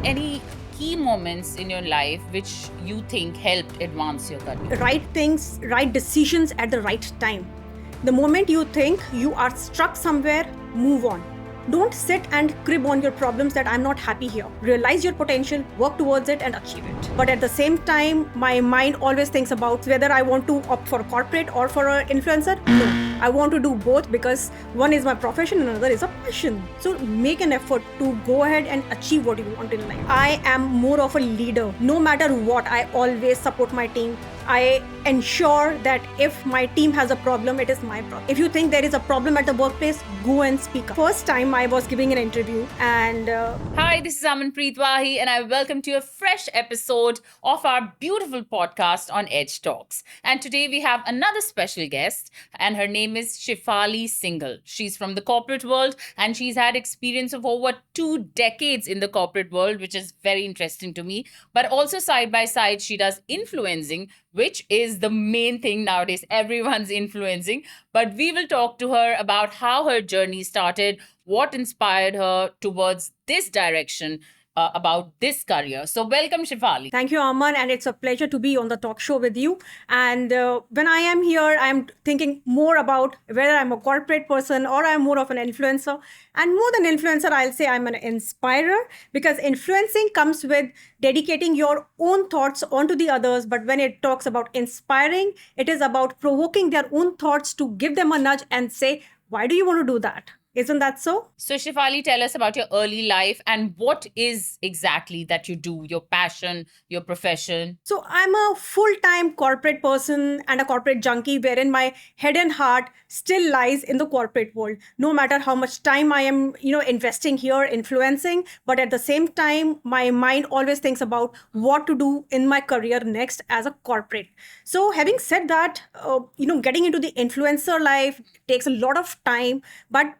any key moments in your life which you think helped advance your career? Right things, right decisions at the right time. The moment you think you are stuck somewhere, move on. Don't sit and crib on your problems that I'm not happy here. Realize your potential, work towards it, and achieve it. But at the same time, my mind always thinks about whether I want to opt for a corporate or for an influencer. No, I want to do both because one is my profession and another is a passion. So make an effort to go ahead and achieve what you want in life. I am more of a leader. No matter what, I always support my team. I ensure that if my team has a problem, it is my problem. If you think there is a problem at the workplace, go and speak up. First time I was giving an interview and Hi, this is Amanpreet Wahi, and I welcome to a fresh episode of our beautiful podcast on Edge Talks. And today we have another special guest, and her name is Shefali Singhal. She's from the corporate world, and she's had experience of over 2 decades in the corporate world, which is very interesting to me. But also, side by side, she does influencing, which is the main thing nowadays. Everyone's influencing. But we will talk to her about how her journey started, what inspired her towards this direction, about this career. So, welcome, Shefali. thank you, Aman, and it's a pleasure to be on the talk show with you. And when I am here, I'm thinking more about whether I'm a corporate person or I'm more of an influencer. And more than influencer, I'll say I'm an inspirer because influencing comes with dedicating your own thoughts onto the others. But when it talks about inspiring, it is about provoking their own thoughts to give them a nudge and say, why do you want to do that? Isn't that so? So, Shefali, tell us about your early life and what is exactly that you do, your passion, your profession. So I'm a full-time corporate person and a corporate junkie wherein my head and heart still lies in the corporate world. No matter how much time I am, investing here, influencing, but at the same time, my mind always thinks about what to do in my career next as a corporate. So having said that, getting into the influencer life takes a lot of time, but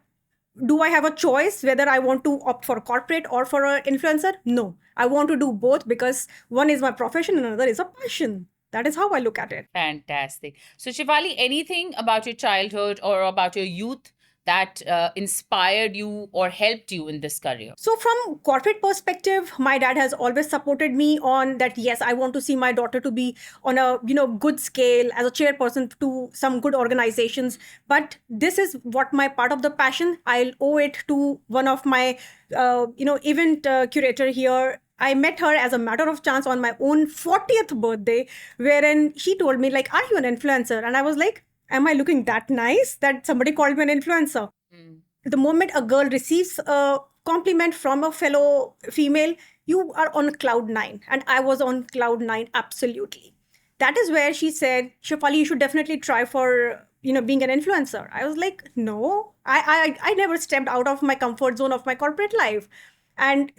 do I have a choice whether I want to opt for a corporate or for an influencer? No, I want to do both because one is my profession and another is a passion. That is how I look at it. Fantastic. So, Shefali, anything about your childhood or about your youth that inspired you or helped you in this career? So from corporate perspective, my dad has always supported me on that. Yes, I want to see my daughter to be on a good scale as a chairperson to some good organizations. But this is what my part of the passion. I'll owe it to one of my event curator here. I met her as a matter of chance on my own 40th birthday, wherein she told me, like, are you an influencer? And I was like, am I looking that nice that somebody called me an influencer? Mm. The moment a girl receives a compliment from a fellow female, you are on cloud nine. And I was on cloud nine, absolutely. That is where she said, Shefali, you should definitely try for being an influencer. I was like, no, I never stepped out of my comfort zone of my corporate life. And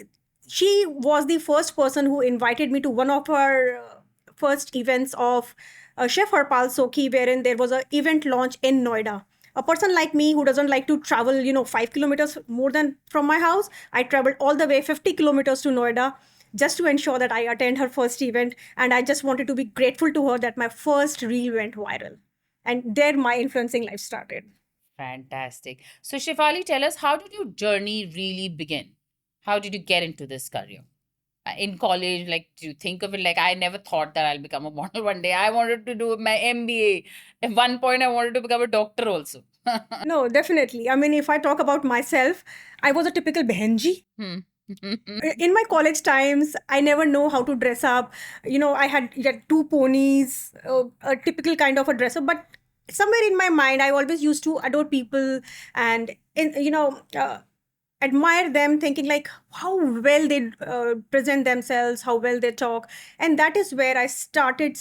she was the first person who invited me to one of her first events of Chef Harpal Sokhi, wherein there was an event launch in Noida. A person like me who doesn't like to travel, 5 kilometers more than from my house, I traveled all the way 50 kilometers to Noida just to ensure that I attend her first event. And I just wanted to be grateful to her that my first reel went viral. And there my influencing life started. Fantastic. So, Shefali, tell us, how did your journey really begin? How did you get into this career? In college, like, do you think of it like, I never thought that I'll become a model one day? I wanted to do my MBA. At one point, I wanted to become a doctor also. No, definitely. I mean, if I talk about myself, I was a typical behenji. Hmm. In my college times, I never know how to dress up. I had two ponies, a typical kind of a dress up, but somewhere in my mind, I always used to adore people and admire them, thinking like how well they present themselves, how well they talk. And that is where I started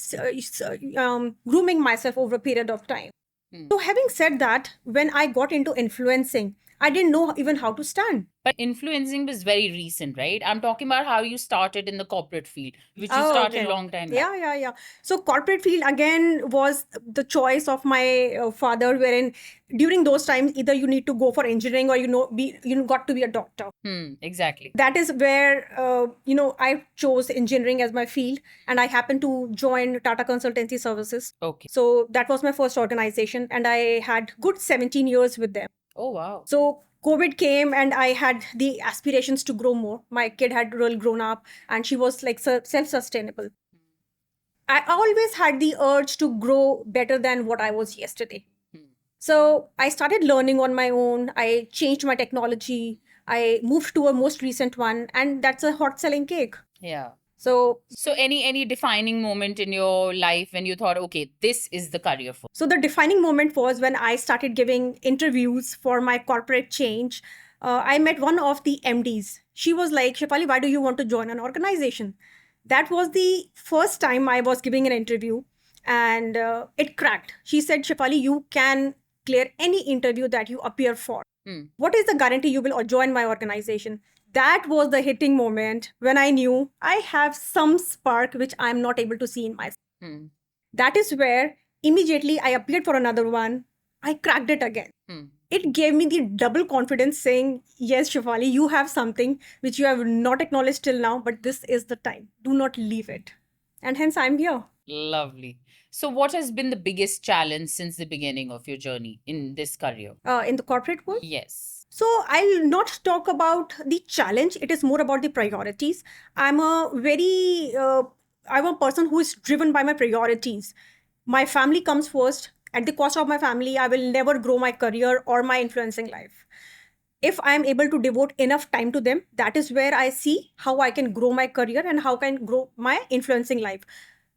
grooming myself over a period of time. Hmm. So having said that, when I got into influencing, I didn't know even how to stand. But influencing was very recent, right? I'm talking about how you started in the corporate field, which you Oh, started okay. a long time back. Yeah. So corporate field again was the choice of my father, wherein during those times either you need to go for engineering or got to be a doctor. Exactly. That is where I chose engineering as my field, and I happened to join Tata Consultancy Services. Okay. So that was my first organization, and I had good 17 years with them. Oh, wow. So COVID came and I had the aspirations to grow more. My kid had really grown up and she was like self-sustainable. I always had the urge to grow better than what I was yesterday. Hmm. So I started learning on my own. I changed my technology. I moved to a most recent one, and that's a hot selling cake. Yeah. So, So any defining moment in your life when you thought, okay, this is the career for. so the defining moment was when I started giving interviews for my corporate change. I met one of the MDs. She was like, Shefali, why do you want to join an organization? That was the first time I was giving an interview, and it cracked. She said, Shefali, you can clear any interview that you appear for. Hmm. What is the guarantee you will join my organization? That was the hitting moment when I knew I have some spark which I'm not able to see in myself. Hmm. That is where immediately I appeared for another one. I cracked it again. Hmm. It gave me the double confidence saying, yes, Shefali, you have something which you have not acknowledged till now, but this is the time. Do not leave it. And hence I'm here. Lovely. So what has been the biggest challenge since the beginning of your journey in this career? In the corporate world. Yes. So I'll not talk about the challenge. It is more about the priorities. I'm a very, I'm a person who is driven by my priorities. My family comes first. At the cost of my family, I will never grow my career or my influencing life. If I'm able to devote enough time to them, that is where I see how I can grow my career and how I can grow my influencing life.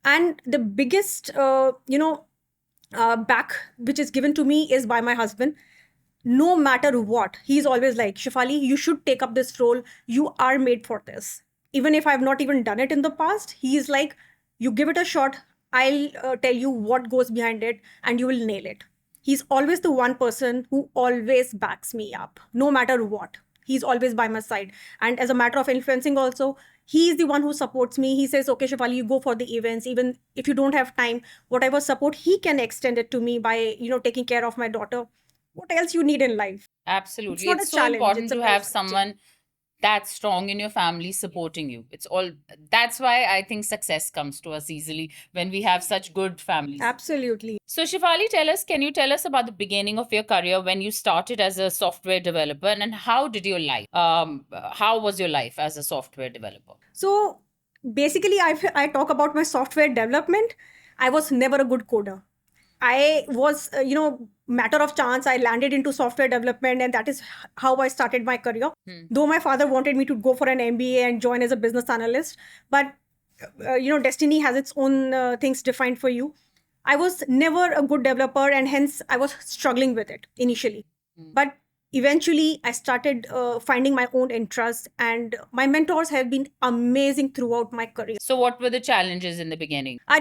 And the biggest, back which is given to me is by my husband. No matter what, he's always like, Shefali, you should take up this role. You are made for this. Even if I've not even done it in the past, he's like, you give it a shot. I'll tell you what goes behind it and you will nail it. He's always the one person who always backs me up, no matter what. He's always by my side. And as a matter of influencing, also, he's the one who supports me. He says, okay, Shefali, you go for the events. Even if you don't have time, whatever support he can extend it to me by, taking care of my daughter. What else you need in life? Absolutely. Not It's a so challenge, important it's a to have priority. someone that strong in your family supporting you. It's all that's why I think success comes to us easily when we have such good families. Absolutely. So Shifali, can you tell us about the beginning of your career when you started as a software developer and how did your life how was your life as a software developer? So basically, I talk about my software development. I was never a good coder. I was, matter of chance, I landed into software development, and that is how I started my career. Hmm. Though my father wanted me to go for an MBA and join as a business analyst, but destiny has its own things defined for you. I was never a good developer, and hence I was struggling with it initially. Hmm. But eventually, I started finding my own interests, and my mentors have been amazing throughout my career. So what were the challenges in the beginning? I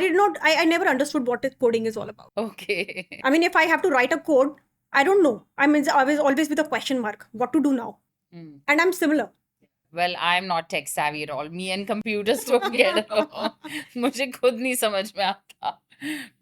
never understood what coding is all about. Okay. I mean, if I have to write a code, I don't know. I mean, I was always with a question mark. What to do now? Hmm. And I'm similar. Well, I'm not tech savvy at all. Me and computers don't get along. मुझे खुद नहीं समझ में आता.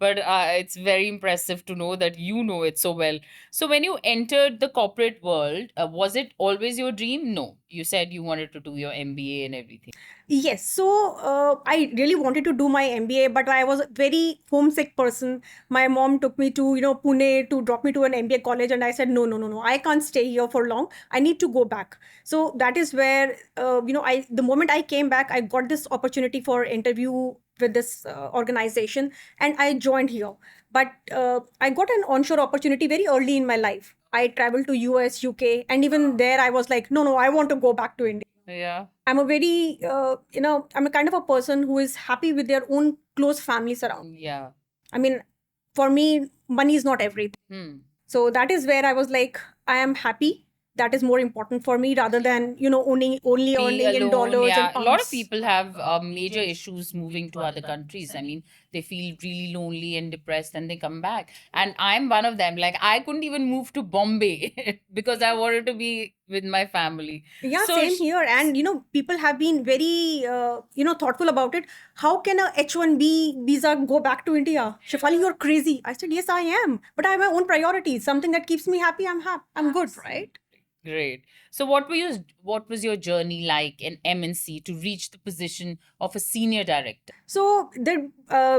But it's very impressive to know that you know it so well. So when you entered the corporate world, was it always your dream? No. You said you wanted to do your MBA and everything. Yes, so I really wanted to do my MBA, but I was a very homesick person. My mom took me to, Pune to drop me to an MBA college, and I said, no, no, no, no, I can't stay here for long. I need to go back. So that is where, the moment I came back, I got this opportunity for interview with this organization, and I joined here. But I got an onshore opportunity very early in my life. I traveled to US, UK, and even there I was like, no, no, I want to go back to India. Yeah. I'm a very, I'm a kind of a person who is happy with their own close families around. Yeah. I mean, for me, money is not everything. Hmm. So that is where I was like, I am happy. That is more important for me rather than, only Be earning in alone, dollars yeah. and A lot of pounds. people have major issues moving to other countries. I mean, they feel really lonely and depressed and they come back. And I'm one of them. Like, I couldn't even move to Bombay because I wanted to be with my family. Yeah, So, same here. And, people have been very, thoughtful about it. How can a H1B visa go back to India? Shefali, you're crazy. I said, yes, I am. But I have my own priorities. Something that keeps me happy, I'm happy. I'm good, right? Great. So what was your journey like in MNC to reach the position of a senior director? So the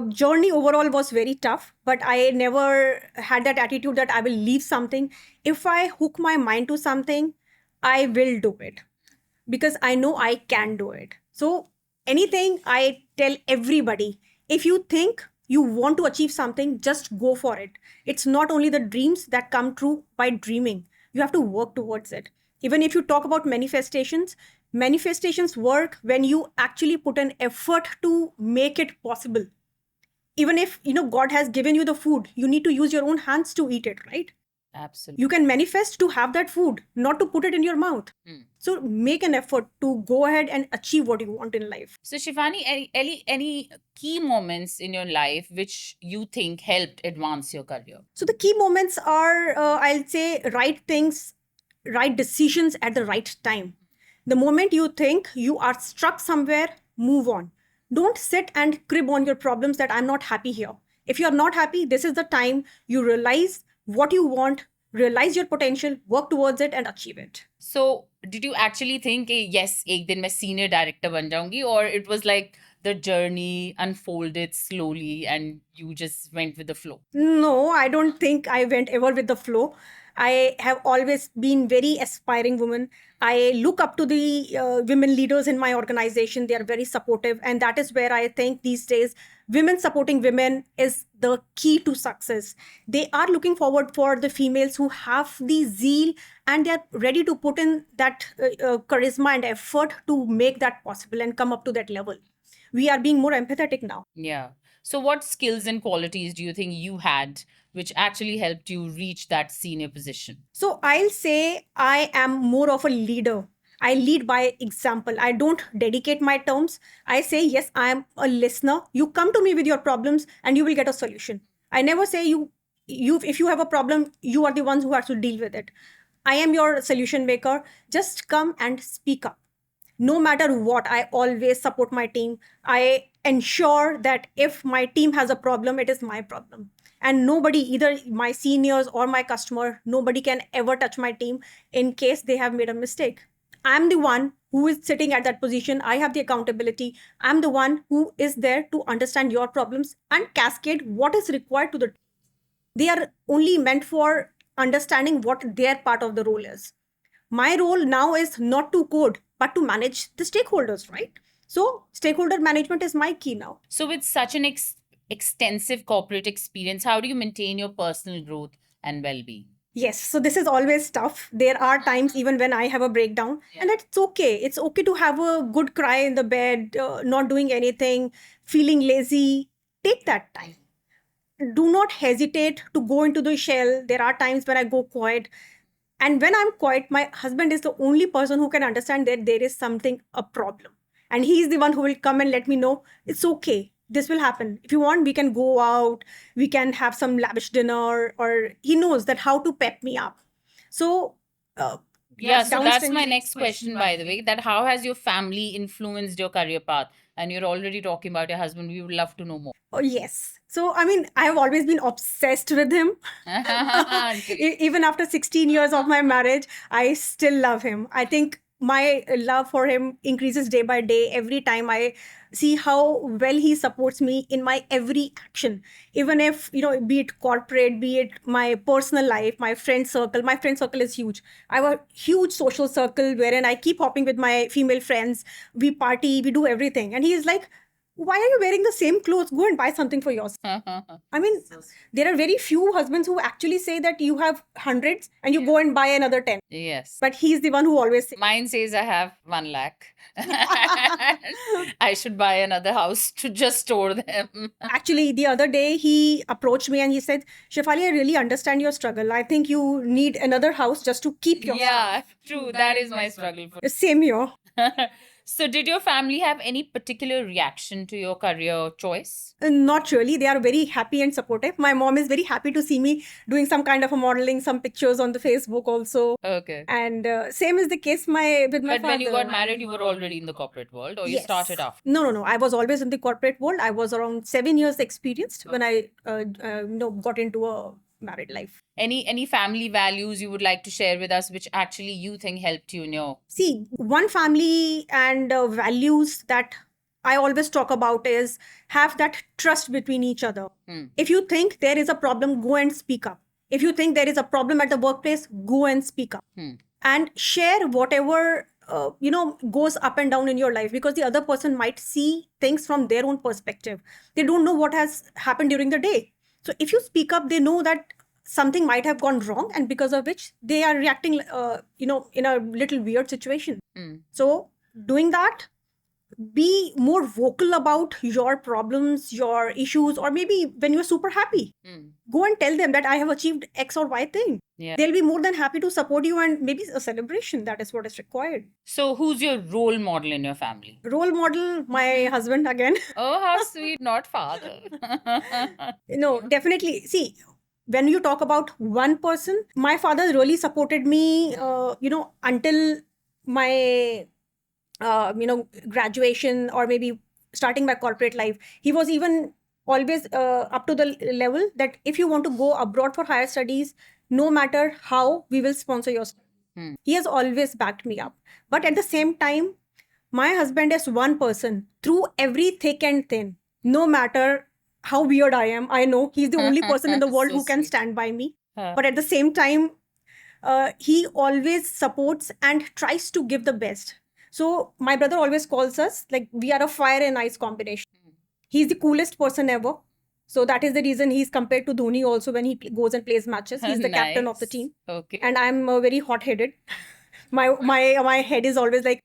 journey overall was very tough, but I never had that attitude that I will leave something. If I hook my mind to something, I will do it because I know I can do it. So anything I tell everybody, if you think you want to achieve something, just go for it. It's not only the dreams that come true by dreaming, you have to work towards it. Even if you talk about manifestations, manifestations work when you actually put an effort to make it possible. Even if God has given you the food, you need to use your own hands to eat it, right? Absolutely. You can manifest to have that food, not to put it in your mouth. So make an effort to go ahead and achieve what you want in life. So Shivani, any key moments in your life which you think helped advance your career? So the key moments are, I'll say, right things, right decisions at the right time. The moment you think you are stuck somewhere, move on. Don't sit and crib on your problems that I'm not happy here. If you're not happy, this is the time you realize what you want, realize your potential, work towards it, and achieve it. So did you actually think yes ek din main senior director ban jaungi, or it was like the journey unfolded slowly and you just went with the flow? No, I don't think I went ever with the flow. I have always been very aspiring woman. I look up to the women leaders in my organization. They are very supportive, and that is where I think these days women supporting women is the key to success. They are looking forward for the females who have the zeal and they are ready to put in that charisma and effort to make that possible and come up to that level. We are being more empathetic now. Yeah. So what skills and qualities do you think you had which actually helped you reach that senior position? So I'll say I am more of a leader. I lead by example. I don't dedicate my terms. I say, yes, I am a listener. You come to me with your problems and you will get a solution. I never say if you have a problem, you are the ones who have to deal with it. I am your solution maker. Just come and speak up. No matter what, I always support my team. I ensure that if my team has a problem, it is my problem. And nobody, either my seniors or my customer, nobody can ever touch my team in case they have made a mistake. I'm the one who is sitting at that position. I have the accountability. I'm the one who is there to understand your problems and cascade what is required to the. They are only meant for understanding what their part of the role is. My role now is not to code, but to manage the stakeholders, right? So, stakeholder management is my key now. So with such an extensive corporate experience, how do you maintain your personal growth and well-being? Yes, so this is always tough. There are times even when I have a breakdown, and it's okay. It's okay to have a good cry in the bed, not doing anything, feeling lazy. Take that time. Do not hesitate to go into the shell. There are times when I go quiet. And when I'm quiet, my husband is the only person who can understand that there is something, a problem. And he's the one who will come and let me know it's okay. This will happen. If you want, we can go out, we can have some lavish dinner, or he knows that how to pep me up. So, Yeah, so that's downstream- my next question, by the way, that how has your family influenced your career path? And you're already talking about your husband. We would love to know more. Oh, yes. So, I mean, I have always been obsessed with him. Even after 16 years of my marriage, I still love him. I think my love for him increases day by day every time I see how well he supports me in my every action. Even if, be it corporate, be it my personal life, my friend circle is huge. I have a huge social circle wherein I keep hopping with my female friends. We party, we do everything. And he is like, why are you wearing the same clothes? Go and buy something for yourself. I mean, there are very few husbands who actually say that you have hundreds and you go and buy another 10. Yes. But he's the one who always says, Mine says I have 1 lakh. I should buy another house to just store them. actually, the other day he approached me and he said, Shefali, I really understand your struggle. I think you need another house just to keep your. Yeah, true. That is my struggle. Same here. So, did your family have any particular reaction to your career choice? Not really. They are very happy and supportive. My mom is very happy to see me doing some kind of a modeling, some pictures on the Facebook also. Okay. And same is the case with my But father. when you got married, you were already in the corporate world, or you Yes. started off? No. I was always in the corporate world. I was around 7 years experienced when I got into a married life. Any family values you would like to share with us, which actually you think helped you in your... See, one family and values that I always talk about is have that trust between each other. If you think there is a problem, go and speak up. If you think there is a problem at the workplace, go and speak up and share whatever goes up and down in your life, because the other person might see things from their own perspective. They don't know what has happened during the day. So if you speak up, they know that something might have gone wrong, and because of which they are reacting in a little weird situation. So doing that, be more vocal about your problems, your issues, or maybe when you're super happy, go and tell them that I have achieved X or Y thing. Yeah. They'll be more than happy to support you, and maybe a celebration. That is what is required. So who's your role model in your family? Role model, my husband again. Oh, how sweet. Not father. No, definitely. See, when you talk about one person, my father really supported me, until my, graduation, or maybe starting my corporate life. He was even always up to the level that if you want to go abroad for higher studies, no matter how, we will sponsor your studies. He has always backed me up. But at the same time, my husband is one person through every thick and thin. No matter how weird I am, I know he's the only person in the world So who can sweet. stand by me. Huh. But at the same time, he always supports and tries to give the best. So my brother always calls us like we are a fire and ice combination. He's the coolest person ever. So that is the reason he's compared to Dhoni also when he goes and plays matches. He's the captain of the Nice. team. Okay. And I'm very hot-headed. My head is always like,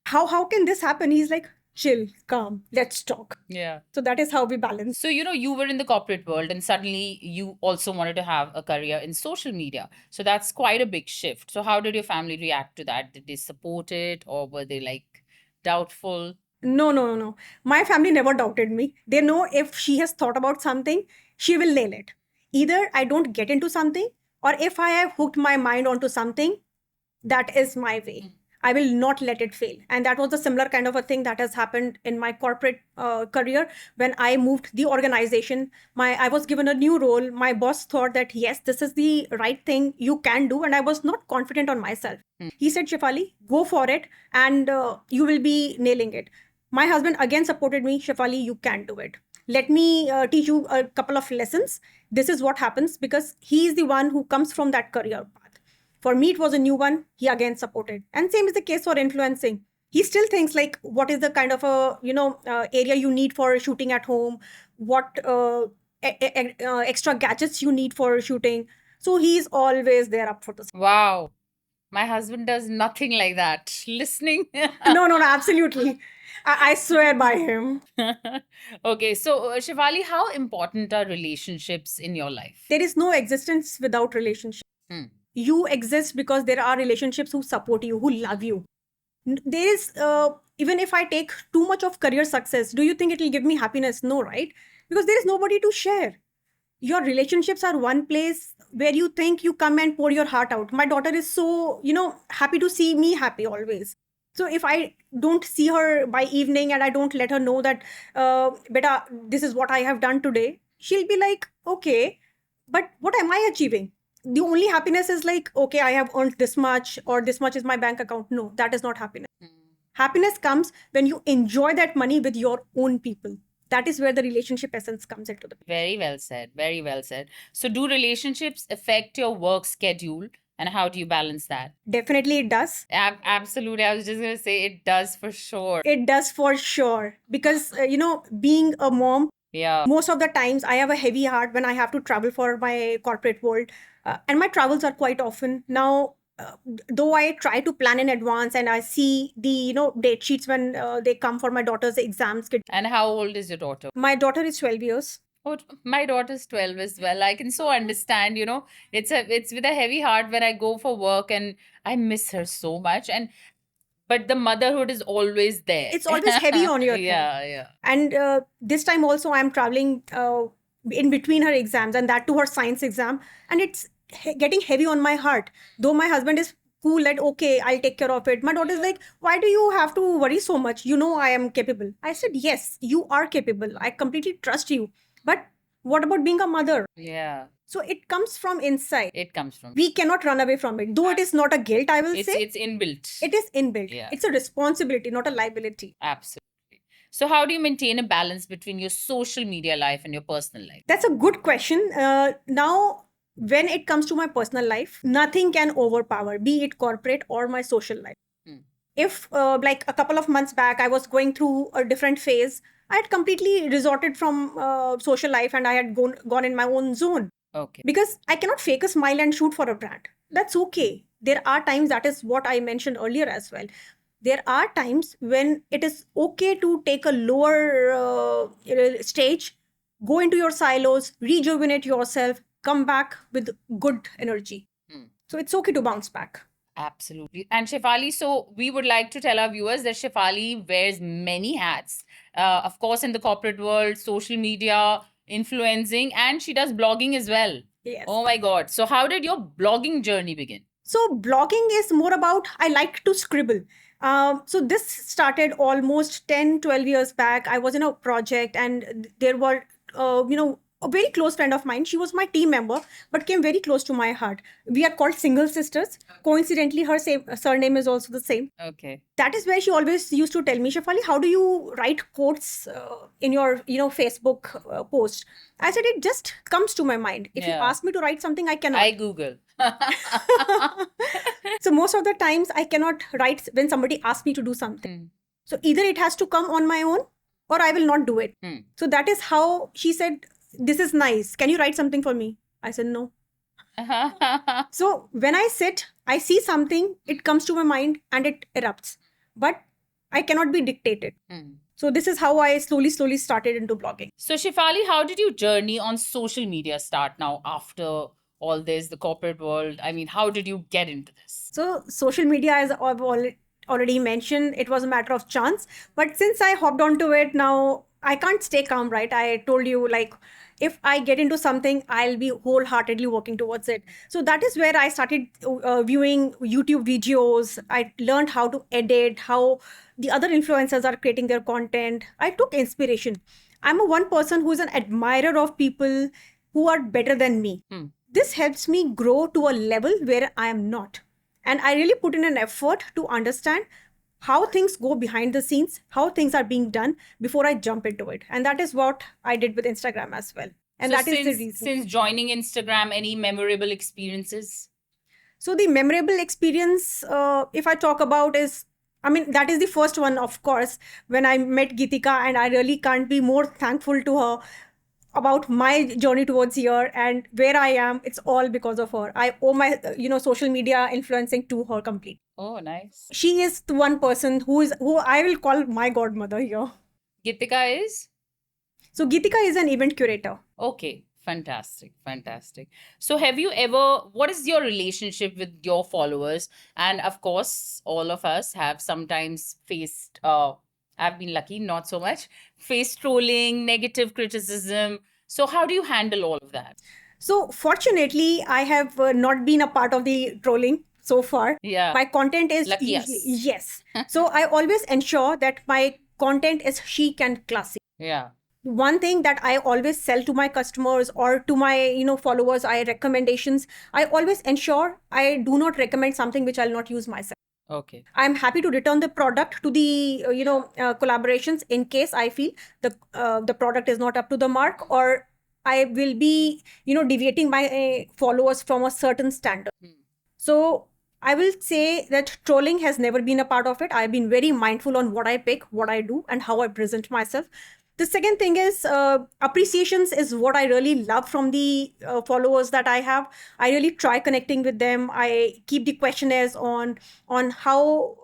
how can this happen? He's like, chill, calm, let's talk. Yeah. So that is how we balance. So, you were in the corporate world and suddenly you also wanted to have a career in social media. So that's quite a big shift. So how did your family react to that? Did they support it, or were they like doubtful? No. My family never doubted me. They know if she has thought about something, she will nail it. Either I don't get into something, or if I have hooked my mind onto something, that is my way. I will not let it fail. And that was a similar kind of a thing that has happened in my corporate career. When I moved the organization, I was given a new role. My boss thought that, yes, this is the right thing you can do. And I was not confident on myself. He said, Shefali, go for it, and you will be nailing it. My husband again supported me. Shefali, you can do it. Let me teach you a couple of lessons. This is what happens, because he is the one who comes from that career path. For me, it was a new one. He again supported. And same is the case for influencing. He still thinks like, what is the kind of a, area you need for shooting at home? What extra gadgets you need for shooting? So he's always there up for this. Wow. My husband does nothing like that. Listening. No, absolutely. I swear by him. Okay. So, Shivali, how important are relationships in your life? There is no existence without relationship. You exist because there are relationships who support you, who love you. There is, even if I take too much of career success, do you think it will give me happiness? No, right? Because there is nobody to share. Your relationships are one place where you think you come and pour your heart out. My daughter is so, happy to see me happy always. So if I don't see her by evening and I don't let her know that, beta, this is what I have done today, she'll be like, okay, but what am I achieving? The only happiness is like, okay, I have earned this much, or this much is my bank account. No, that is not happiness. Happiness comes when you enjoy that money with your own people. That is where the relationship essence comes into the picture. Very well said. Very well said. So, do relationships affect your work schedule, and how do you balance that? Definitely it does. Absolutely. I was just going to say it does for sure. It does for sure. Because, being a mom, Yeah. most of the times I have a heavy heart when I have to travel for my corporate world. And my travels are quite often. Now, though I try to plan in advance and I see the, date sheets when they come for my daughter's exams. And how old is your daughter? My daughter is 12 years. Oh, my daughter's 12 as well. I can so understand, it's with a heavy heart when I go for work and I miss her so much. But the motherhood is always there. It's always heavy on your head. Yeah. And this time also I'm traveling in between her exams, and that to her science exam. And it's getting heavy on my heart. Though my husband is cool that, okay, I'll take care of it. My daughter's like, why do you have to worry so much? You know I am capable. I said, yes, you are capable. I completely trust you. But what about being a mother? Yeah. So it comes from inside. It comes from. We cannot run away from it. Though it is not a guilt, I will say. It's inbuilt. It is inbuilt. Yeah. It's a responsibility, not a liability. Absolutely. So how do you maintain a balance between your social media life and your personal life? That's a good question. Now, when it comes to my personal life, nothing can overpower, be it corporate or my social life. If like a couple of months back, I was going through a different phase, I had completely resorted from social life and I had gone in my own zone. Okay. Because I cannot fake a smile and shoot for a brand. That's okay. There are times, that is what I mentioned earlier as well. There are times when it is okay to take a lower stage, go into your silos, rejuvenate yourself, come back with good energy. So it's okay to bounce back. Absolutely. And Shefali, so we would like to tell our viewers that Shefali wears many hats. Of course, in the corporate world, social media, influencing, and she does blogging as well. Yes. Oh my God. So how did your blogging journey begin? So blogging is more about, I like to scribble. So this started almost 10, 12 years back. I was in a project and there were, a very close friend of mine. She was my team member, but came very close to my heart. We are called single sisters. Coincidentally, her surname is also the same. Okay. That is where she always used to tell me, Shefali, how do you write quotes in your, Facebook post? I said, it just comes to my mind. If you ask me to write something, I cannot. I Google. So most of the times I cannot write when somebody asks me to do something. So either it has to come on my own or I will not do it. So that is how she said, this is nice. Can you write something for me? I said, no. So when I sit, I see something, it comes to my mind and it erupts. But I cannot be dictated. So this is how I slowly started into blogging. So Shefali, how did your journey on social media start now after all this, the corporate world? I mean, how did you get into this? So social media, as I've already mentioned, it was a matter of chance. But since I hopped onto it now, I can't stay calm, right? I told you, like, if I get into something, I'll be wholeheartedly working towards it. So that is where I started viewing YouTube videos. I learned how to edit, how the other influencers are creating their content. I took inspiration. I'm one person who's an admirer of people who are better than me. This helps me grow to a level where I am not. And I really put in an effort to understand how things go behind the scenes, how things are being done before I jump into it. And that is what I did with Instagram as well. And so that is the reason. Since joining Instagram, any memorable experiences? So the memorable experience, if I talk about is, that is the first one, of course, when I met Geetika, and I really can't be more thankful to her about my journey towards here and where I am. It's all because of her. I owe my, social media influencing to her completely. Oh, nice. She is the one person who I will call my godmother here. Geetika is? So Geetika is an event curator. Okay. Fantastic. So what is your relationship with your followers? And of course, all of us have sometimes faced, I've been lucky, not so much, faced trolling, negative criticism. So how do you handle all of that? So fortunately, I have not been a part of the trolling so far. Yeah. My content is lucky us. Yes. So I always ensure that my content is chic and classy. Yeah. One thing that I always sell to my customers or to my followers, recommendations, I always ensure I do not recommend something which I'll not use myself. Okay. I'm happy to return the product to the collaborations in case I feel the product is not up to the mark, or I will be deviating my followers from a certain standard. So I will say that trolling has never been a part of it. I've been very mindful on what I pick, what I do, and how I present myself. The second thing is appreciations is what I really love from the followers that I have. I really try connecting with them. I keep the questionnaires on how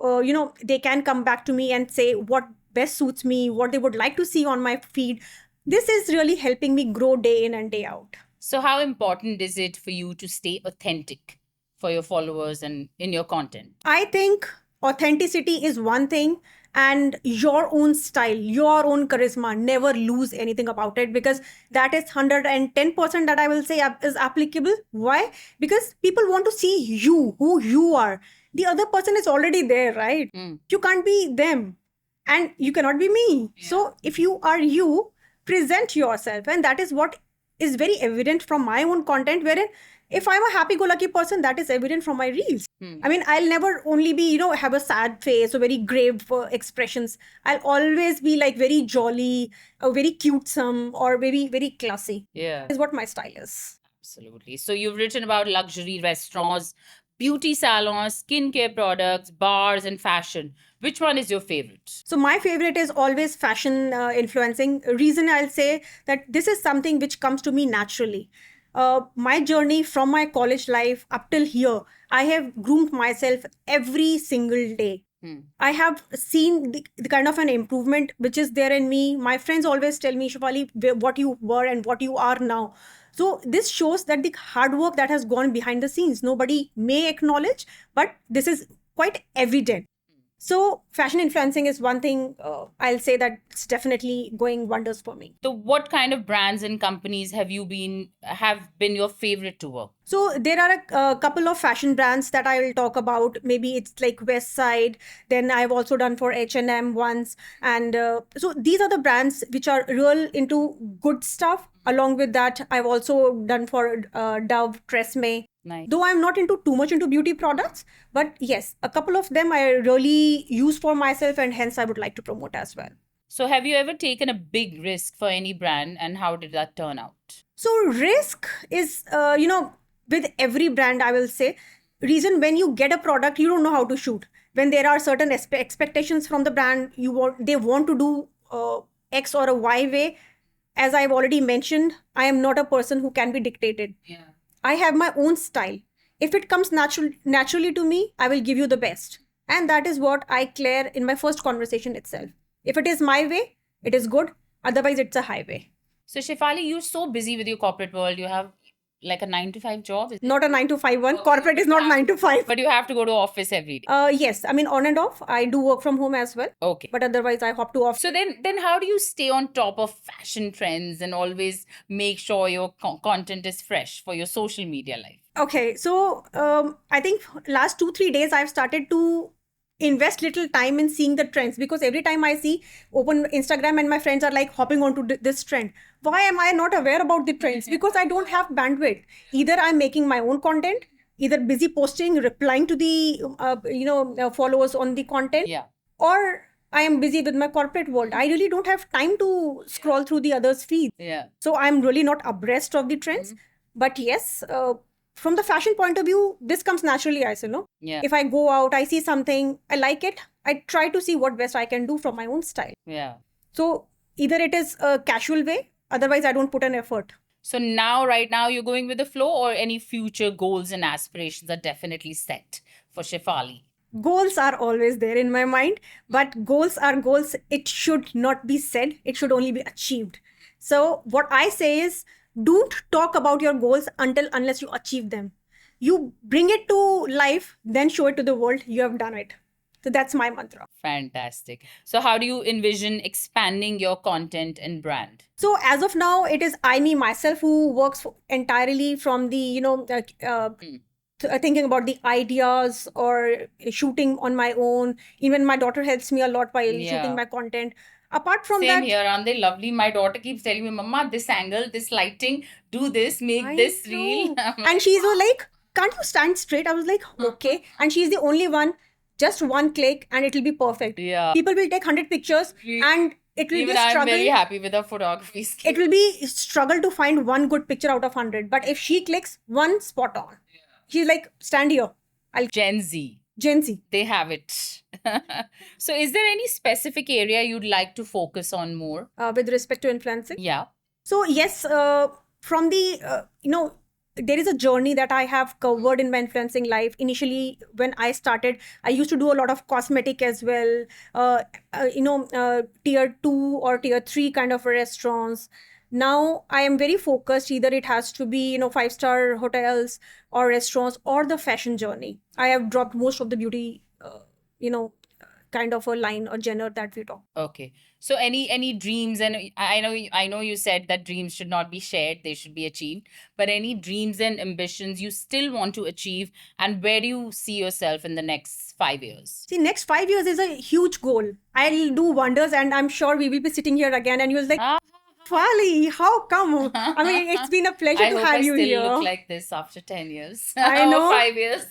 they can come back to me and say what best suits me, what they would like to see on my feed. This is really helping me grow day in and day out. So how important is it for you to stay authentic for your followers and in your content? I think authenticity is one thing, and your own style, your own charisma, never lose anything about it, because that is 110% that I will say is applicable. Why? Because people want to see you, who you are. The other person is already there, right? You can't be them and you cannot be me. Yeah. So if you are you, present yourself, and that is what is very evident from my own content, wherein if I'm a happy-go-lucky person, that is evident from my reels. Hmm. I mean, I'll never only be, have a sad face or very grave expressions. I'll always be like very jolly, very cutesome, or very, very classy. Yeah. Is what my style is. Absolutely. So you've written about luxury restaurants, beauty salons, skincare products, bars, and fashion. Which one is your favorite? So my favorite is always fashion influencing. Reason I'll say that this is something which comes to me naturally. My journey from my college life up till here, I have groomed myself every single day. Hmm. I have seen the kind of an improvement which is there in me. My friends always tell me, Shefali, what you were and what you are now. So this shows that the hard work that has gone behind the scenes, nobody may acknowledge, but this is quite evident. So fashion influencing is one thing I'll say that it's definitely going wonders for me. So what kind of brands and companies have been your favorite to work? So there are a couple of fashion brands that I will talk about. Maybe it's like West Side. Then I've also done for H&M once, and so these are the brands which are real into good stuff. Along with that, I've also done for Dove, Tresemme. Nice. Though I'm not into too much into beauty products, but yes, a couple of them I really use for myself, and hence I would like to promote as well. So have you ever taken a big risk for any brand, and how did that turn out? So risk is, with every brand, I will say, reason when you get a product, you don't know how to shoot. When there are certain expectations from the brand, they want to do X or a Y way. As I've already mentioned, I am not a person who can be dictated. Yeah. I have my own style. If it comes naturally to me, I will give you the best. And that is what I clear in my first conversation itself. If it is my way, it is good. Otherwise, it's a highway. So Shefali, you're so busy with your corporate world. You have like a 9 to 5 job, Not a 9 to 5 one. Corporate is not 9 to 5. but you have to go to office every day. Yes, I mean on and off. I do work from home as well. Okay. But otherwise, I hop to office. So then how do you stay on top of fashion trends and always make sure your content is fresh for your social media life? Okay, so I think last 2-3 days I've started to invest little time in seeing the trends, because every time I see open Instagram and my friends are like hopping onto this trend. Why am I not aware about the trends? Because I don't have bandwidth. Either I'm making my own content, either busy posting, replying to the followers on the content, Yeah. or I am busy with my corporate world. I really don't have time to scroll through the others' feeds. Yeah. So I'm really not abreast of the trends. But yes, from the fashion point of view, this comes naturally, I say, no? Yeah. If I go out, I see something, I like it, I try to see what best I can do from my own style. Yeah. So either it is a casual way, otherwise I don't put an effort. So right now, you're going with the flow, or any future goals and aspirations are definitely set for Shefali? Goals are always there in my mind, but goals are goals. It should not be said, it should only be achieved. So what I say is, don't talk about your goals unless you achieve them. You bring it to life, then show it to the world. You have done it. So that's my mantra. Fantastic. So how do you envision expanding your content and brand? So as of now, it is me myself who works entirely from the thinking about the ideas or shooting on my own. Even my daughter helps me a lot while shooting my content. Apart from Same that, here, aren't they lovely? My daughter keeps telling me, Mama, this angle, this lighting, do this, make this reel. And she's like, can't you stand straight? I was like, okay. And she's the only one, just one click and it will be perfect. Yeah. People will take 100 pictures and it will Even be a struggle. I'm very happy with her photography skills. It will be struggle to find one good picture out of 100. But if she clicks one, spot on. She's like, stand here. Gen Z. They have it. So is there any specific area you'd like to focus on more? With respect to influencing? Yeah. So yes, from the, there is a journey that I have covered in my influencing life. Initially, when I started, I used to do a lot of cosmetic as well, tier 2 or tier 3 kind of restaurants. Now I am very focused. Either it has to be, 5-star hotels or restaurants or the fashion journey. I have dropped most of the beauty, kind of a line or genre that we talk. Okay. So any dreams, and I know you said that dreams should not be shared, they should be achieved, but any dreams and ambitions you still want to achieve, and where do you see yourself in the next 5 years? See, next 5 years is a huge goal. I'll do wonders, and I'm sure we will be sitting here again and you'll like, Shefali, how come? I mean, it's been a pleasure I to hope I have you still look here. like this after 10 years I or know. 5 years.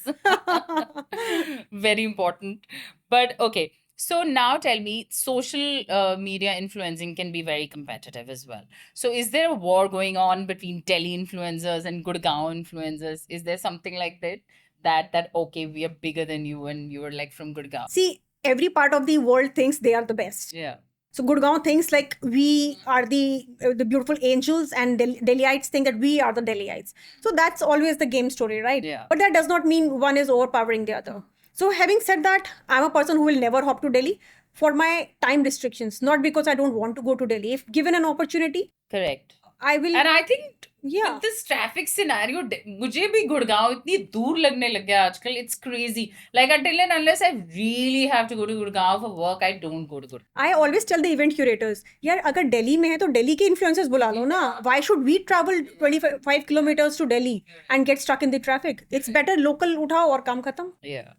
Very important. But okay. So now tell me, social media influencing can be very competitive as well. So is there a war going on between Delhi influencers and Gurgaon influencers? Is there something like that? That okay, we are bigger than you and you are like from Gurgaon. See, every part of the world thinks they are the best. Yeah. So Gurgaon thinks like we are the beautiful angels, and Delhiites think that we are the Delhiites. So that's always the game story, right? Yeah. But that does not mean one is overpowering the other. So having said that, I'm a person who will never hop to Delhi for my time restrictions, not because I don't want to go to Delhi. If given an opportunity, Correct. I will. And I think Yeah. with this traffic scenario, मुझे भी गुड़गांव इतनी दूर लगने लग गया आजकल. It's crazy. Like until and unless I really have to go to Gurgaon for work, I don't go to Gurgaon. I always tell the event curators, यार अगर दिल्ली में है तो दिल्ली के influencers बुला लो ना. Why should we travel 25 kilometers to Delhi and get stuck in the traffic? It's better local उठाओ और काम खत्म. Yeah.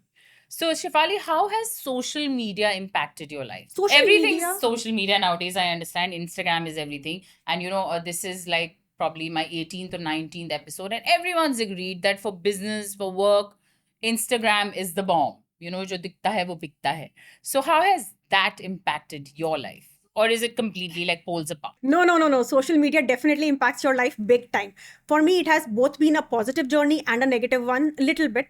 So, Shefali, how has social media impacted your life? Social Everything's media? social media nowadays. I understand Instagram is everything. And, this is like probably my 18th or 19th episode. And everyone's agreed that for business, for work, Instagram is the bomb. जो दिखता है वो बिकता है. So, how has that impacted your life? Or is it completely like poles apart? No. Social media definitely impacts your life big time. For me, it has both been a positive journey and a negative one, a little bit.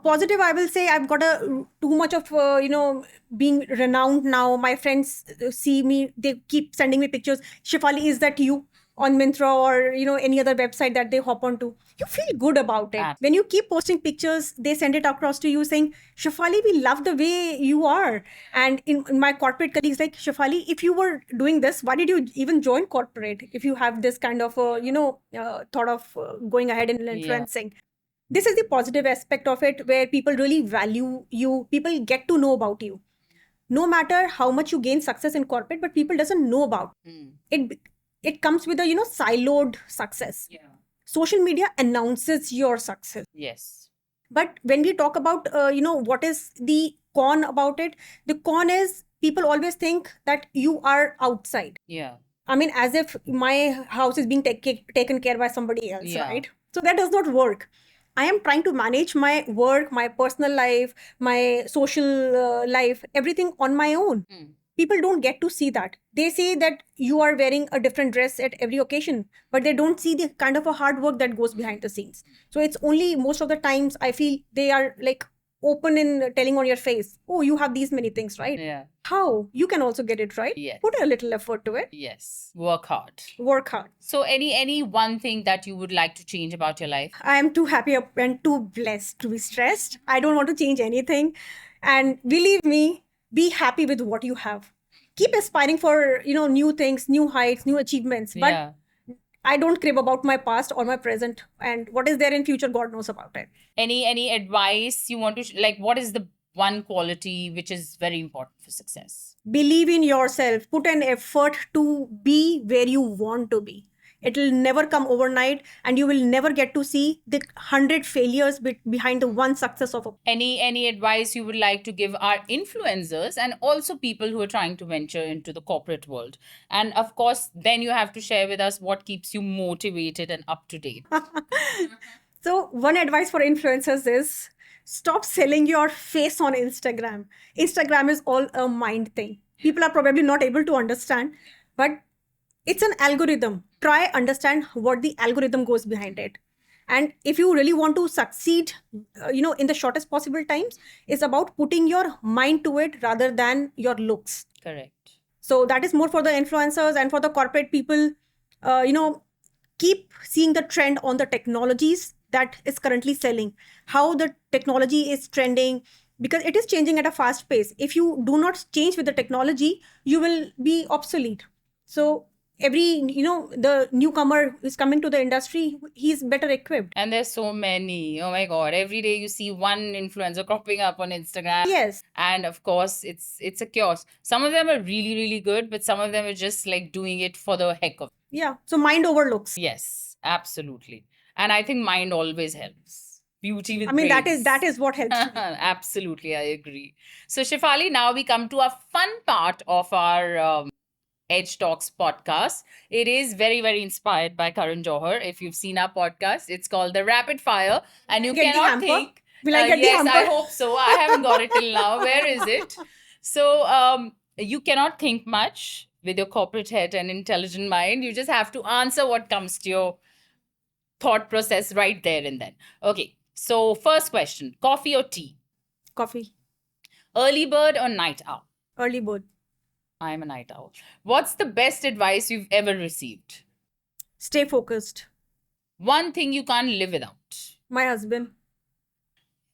Positive, I will say, I've got too much of, being renowned now. My friends see me, they keep sending me pictures. Shefali, is that you? On Myntra or any other website that they hop onto, you feel good about it. Absolutely. When you keep posting pictures, they send it across to you saying, Shefali, we love the way you are. And in my corporate colleagues like, Shefali, if you were doing this, why did you even join corporate if you have this kind of thought of going ahead and influencing? This is the positive aspect of it, where people really value you, people get to know about you. No matter how much you gain success in corporate, but people doesn't know about it. It comes with a siloed success. Yeah. Social media announces your success. Yes. But when we talk about what is the con about it, the con is people always think that you are outside. Yeah. I mean, as if my house is being taken care by somebody else, Yeah. right? So that does not work. I am trying to manage my work, my personal life, my social life, everything on my own. People don't get to see that. They say that you are wearing a different dress at every occasion, but they don't see the kind of a hard work that goes behind the scenes. So it's only most of the times I feel they are like open in telling on your face, oh, you have these many things, right? Yeah. How? You can also get it right. Yes. Put a little effort to it. Yes. Work hard. Work hard. So any one thing that you would like to change about your life? I am too happy and too blessed to be stressed. I don't want to change anything. And believe me, be happy with what you have. Keep aspiring for, new things, new heights, new achievements. But Yeah. I don't crib about my past or my present. And what is there in future, God knows about it. Any advice you want to like? What is the one quality which is very important for success? Believe in yourself. Put an effort to be where you want to be. It will never come overnight, and you will never get to see the 100 failures behind the one success of a. Any advice you would like to give our influencers and also people who are trying to venture into the corporate world? And of course, then you have to share with us what keeps you motivated and up to date. So one advice for influencers is stop selling your face on Instagram. Instagram is all a mind thing. People are probably not able to understand, but it's an algorithm. Try understand what the algorithm goes behind it. And if you really want to succeed, in the shortest possible times, it's about putting your mind to it rather than your looks. Correct. So that is more for the influencers, and for the corporate people, keep seeing the trend on the technologies that is currently selling, how the technology is trending, because it is changing at a fast pace. If you do not change with the technology, you will be obsolete. So every, the newcomer who's coming to the industry, he's better equipped. And there's so many. Oh my God. Every day you see one influencer cropping up on Instagram. Yes. And of course, it's a chaos. Some of them are really, really good, but some of them are just like doing it for the heck of it. Yeah. So mind over looks. Yes, absolutely. And I think mind always helps. Beauty with I mean, brains. that is what helps. Absolutely, I agree. So, Shefali, now we come to a fun part of our Edge Talks podcast. It is very, very inspired by Karan Johar. If you've seen our podcast, it's called The Rapid Fire. And you Get the cannot hamper? think. Will I get the Yes, I hamper? hope so. I haven't got it till now. Where is it? So you cannot think much with your corporate head and intelligent mind. You just have to answer what comes to your thought process right there and then. Okay. So first question, coffee or tea? Coffee. Early bird or night owl? Early bird. I'm a night owl. What's the best advice you've ever received? Stay focused. One thing you can't live without. My husband.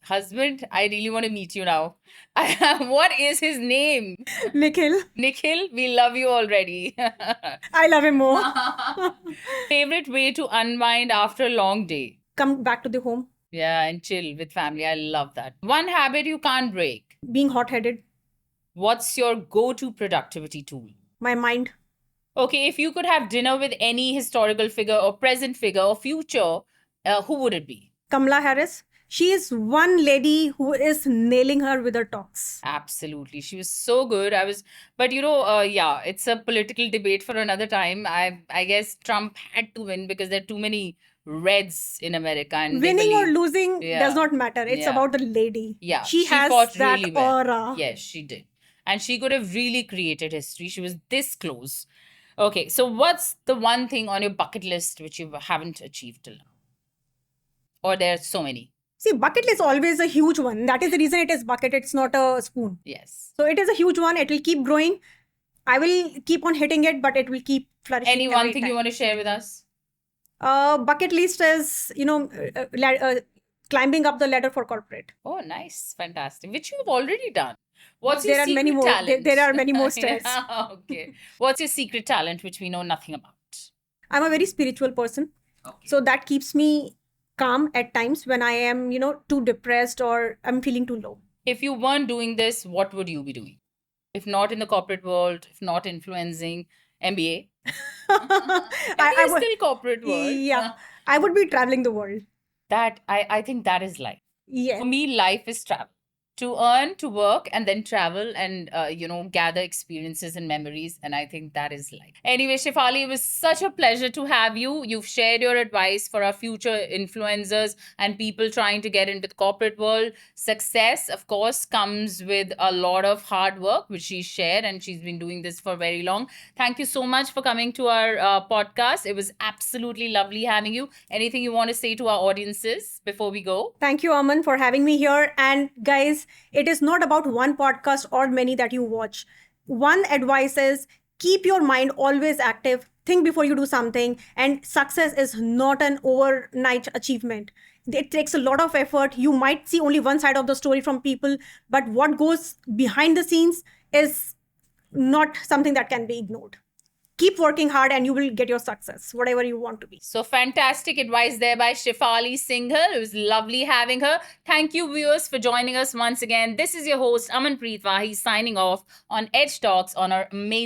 Husband, I really want to meet you now. What is his name? Nikhil. Nikhil, we love you already. I love him more. Favorite way to unwind after a long day? Come back to the home. Yeah, and chill with family. I love that. One habit you can't break. Being hot-headed. What's your go-to productivity tool? My mind. Okay, if you could have dinner with any historical figure or present figure or future, who would it be? Kamala Harris. She is one lady who is nailing her with her talks. Absolutely. She was so good. But yeah, it's a political debate for another time. I guess Trump had to win because there are too many reds in America. And they Winning or believe- losing Yeah. does not matter. It's Yeah. about the lady. Yeah, She she has fought that really well. aura. Yes, she did. And she could have really created history. She was this close. Okay, so what's the one thing on your bucket list which you haven't achieved till now? Or there are so many? See, bucket list is always a huge one. That is the reason it is bucket. It's not a spoon. Yes. So it is a huge one. It will keep growing. I will keep on hitting it, but it will keep flourishing. Any one every thing time. you want to share with us? Bucket list is, climbing up the ladder for corporate. Oh, nice. Fantastic. Which you've already done. What's There your are secret many more. talent? There are many more stairs. Yeah, okay. What's your secret talent which we know nothing about? I'm a very spiritual person. Okay. So that keeps me calm at times when I am, too depressed or I'm feeling too low. If you weren't doing this, what would you be doing? If not in the corporate world, if not influencing MBA? MBA is would- still corporate world. Yeah. I would be traveling the world. That I think that is life. Yeah. For me, life is travel. To earn, to work, and then travel and, gather experiences and memories. And I think that is life. Anyway, Shefali, it was such a pleasure to have you. You've shared your advice for our future influencers and people trying to get into the corporate world. Success, of course, comes with a lot of hard work, which she shared, and she's been doing this for very long. Thank you so much for coming to our podcast. It was absolutely lovely having you. Anything you want to say to our audiences before we go? Thank you, Aman, for having me here. And guys, it is not about one podcast or many that you watch. One advice is keep your mind always active. Think before you do something. And success is not an overnight achievement. It takes a lot of effort. You might see only one side of the story from people, but what goes behind the scenes is not something that can be ignored. Keep working hard and you will get your success, whatever you want to be. So fantastic advice there by Shefali Singhal. It was lovely having her. Thank you, viewers, for joining us once again. This is your host, Amanpreet Wahi, signing off on Edge Talks on our amazing